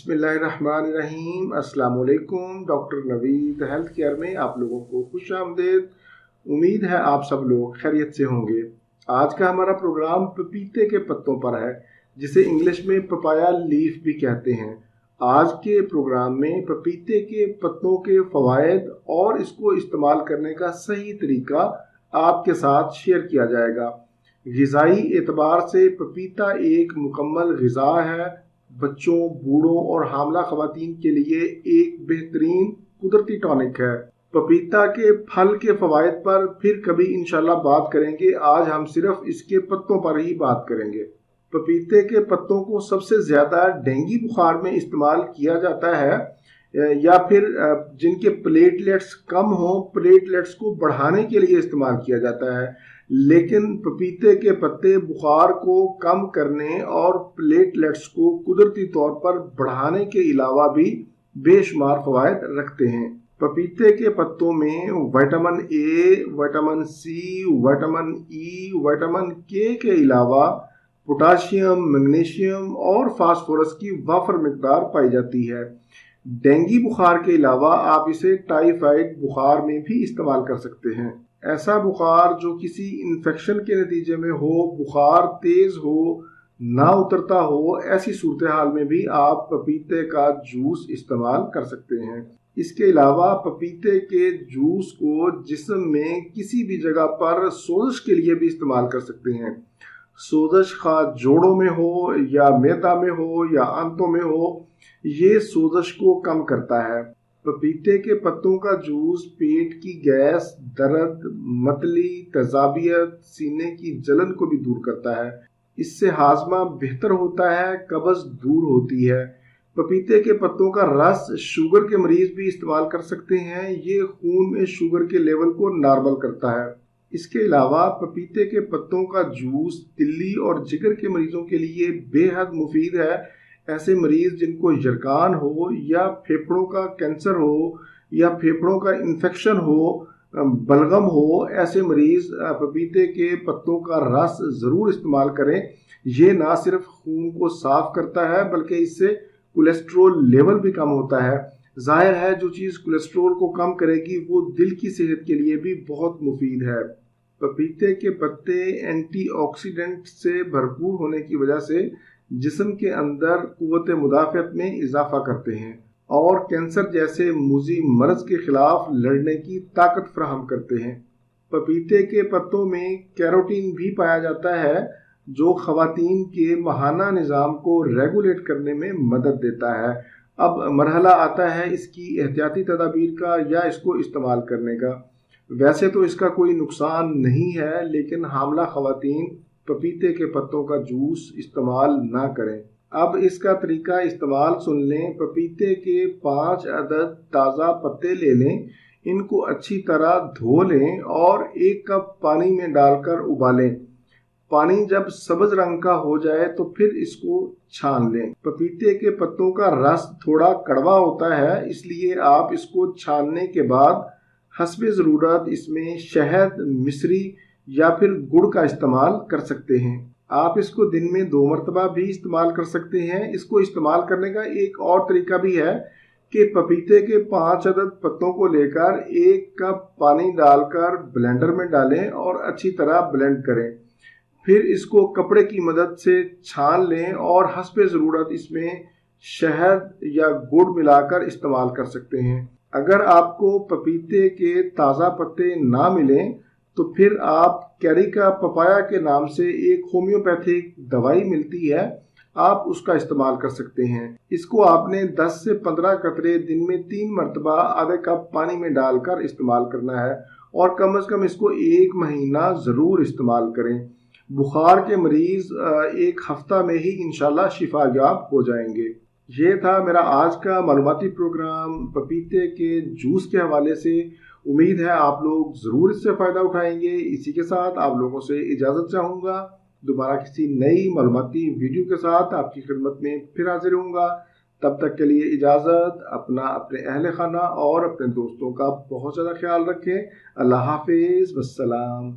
बिस्मिल्लाहिर्रहमानिर्रहीम। अस्सलाम वालेकुम। डॉक्टर नवीद हेल्थ केयर में आप लोगों को खुश आमदेद। उम्मीद है आप सब लोग खैरियत से होंगे। आज का हमारा प्रोग्राम पपीते के पत्तों पर है, जिसे इंग्लिश में पपाया लीफ भी कहते हैं। आज के प्रोग्राम में पपीते के पत्तों के फ़वाइद और इसको इस्तेमाल करने का सही तरीका आपके साथ शेयर किया जाएगा। ग़िज़ाई एतबार से पपीता एक मुकम्मल ग़िज़ा है। बच्चों, बूढ़ों और हामला ख़वातीन के लिए एक बेहतरीन कुदरती टॉनिक है। पपीता के फल के फ़वाइद पर फिर कभी इंशाल्लाह बात करेंगे। आज हम सिर्फ इसके पत्तों पर ही बात करेंगे। पपीते के पत्तों को सबसे ज़्यादा डेंगू बुखार में इस्तेमाल किया जाता है, या फिर जिनके प्लेटलेट्स कम हों, प्लेटलेट्स को बढ़ाने के लिए इस्तेमाल किया जाता है। लेकिन पपीते के पत्ते बुखार को कम करने और प्लेटलेट्स को कुदरती तौर पर बढ़ाने के अलावा भी बेशुमार फ़वाइद रखते हैं। पपीते के पत्तों में vitamin A, vitamin C, vitamin E, vitamin के अलावा पोटाशियम, मैग्नीशियम और फास्फोरस की वाफर मिकदार पाई जाती है। डेंगू बुखार के अलावा आप इसे टाइफाइड बुखार में भी इस्तेमाल कर सकते हैं। ऐसा बुखार जो किसी इन्फेक्शन के नतीजे में हो, बुखार तेज़ हो, ना उतरता हो, ऐसी सूरत हाल में भी आप पपीते का जूस इस्तेमाल कर सकते हैं। इसके अलावा पपीते के जूस को जिस्म में किसी भी जगह पर सोजिश के लिए भी इस्तेमाल कर सकते हैं। सोजिश खा जोड़ों में हो या मैदा में हो या आंतों में हो, ये सोजिश को कम करता है। पपीते के पत्तों का जूस पेट की गैस, दर्द, मतली, तेजाबियत, सीने की जलन को भी दूर करता है। इससे हाजमा बेहतर होता है, कब्ज़ दूर होती है। पपीते के पत्तों का रस शुगर के मरीज भी इस्तेमाल कर सकते हैं। ये खून में शुगर के लेवल को नॉर्मल करता है। इसके अलावा पपीते के पत्तों का जूस तिल्ली और जिगर के मरीजों के लिए बेहद मुफीद है। ऐसे मरीज जिनको यरकान हो या फेफड़ों का कैंसर हो या फेफड़ों का इन्फेक्शन हो, बलगम हो, ऐसे मरीज पपीते के पत्तों का रस ज़रूर इस्तेमाल करें। ये ना सिर्फ खून को साफ़ करता है बल्कि इससे कोलेस्ट्रोल लेवल भी कम होता है। ज़ाहिर है जो चीज़ कोलेस्ट्रोल को कम करेगी वो दिल की सेहत के लिए भी बहुत मुफीद है। पपीते के पत्ते एंटीऑक्सीडेंट से भरपूर होने की वजह से जिस्म के अंदर कुव्वत मुदाफ़अत में इजाफा करते हैं और कैंसर जैसे मुज़ी मर्ज़ के खिलाफ लड़ने की ताकत फराहम करते हैं। पपीते के पत्तों में कैरोटीन भी पाया जाता है, जो ख़वातीन के माहाना निज़ाम को रेगुलेट करने में मदद देता है। अब मरहला आता है इसकी एहतियाती तदाबीर का या इसको इस्तेमाल करने का। वैसे तो इसका कोई नुकसान नहीं है, लेकिन हामला ख़वातीन पपीते के पत्तों का जूस इस्तेमाल ना करें। अब इसका तरीका इस्तेमाल सुन लें। पपीते के 5 अदद ताज़ा पत्ते ले लें, इनको अच्छी तरह धो लें और 1 कप पानी में डालकर उबालें। पानी जब सब्ज़ रंग का हो जाए तो फिर इसको छान लें। पपीते के पत्तों का रस थोड़ा कड़वा होता है, इसलिए आप इसको छानने के बाद हस्बे ज़रूरत इसमें शहद, मिश्री या फिर गुड़ का इस्तेमाल कर सकते हैं। आप इसको दिन में 2 मरतबा भी इस्तेमाल कर सकते हैं। इसको इस्तेमाल करने का एक और तरीका भी है कि पपीते के 5 अदद पत्तों को लेकर 1 कप पानी डालकर ब्लेंडर में डालें और अच्छी तरह ब्लेंड करें। फिर इसको कपड़े की मदद से छान लें और हस्बे ज़रूरत इसमें शहद या गुड़ मिलाकर इस्तेमाल कर सकते हैं। अगर आपको पपीते के ताज़ा पत्ते ना मिलें तो फिर आप कैरिका पपाया के नाम से एक होम्योपैथिक दवाई मिलती है, आप उसका इस्तेमाल कर सकते हैं। इसको आपने 10 से 15 कतरे दिन में 3 मरतबा आधे कप पानी में डालकर इस्तेमाल करना है और कम से कम इसको 1 महीना ज़रूर इस्तेमाल करें। बुखार के मरीज़ 1 हफ्ता में ही इंशाल्लाह शिफायाब हो जाएंगे। ये था मेरा आज का मालूमाती प्रोग्राम पपीते के जूस के हवाले से। उम्मीद है आप लोग ज़रूर इससे फ़ायदा उठाएंगे। इसी के साथ आप लोगों से इजाज़त चाहूँगा। दोबारा किसी नई मालूमाती वीडियो के साथ आपकी खिदमत में फिर हाजिर होऊंगा। तब तक के लिए इजाज़त। अपना, अपने अहल खाना और अपने दोस्तों का बहुत ज़्यादा ख्याल रखें। अल्लाह हाफिज़, वस्सलाम।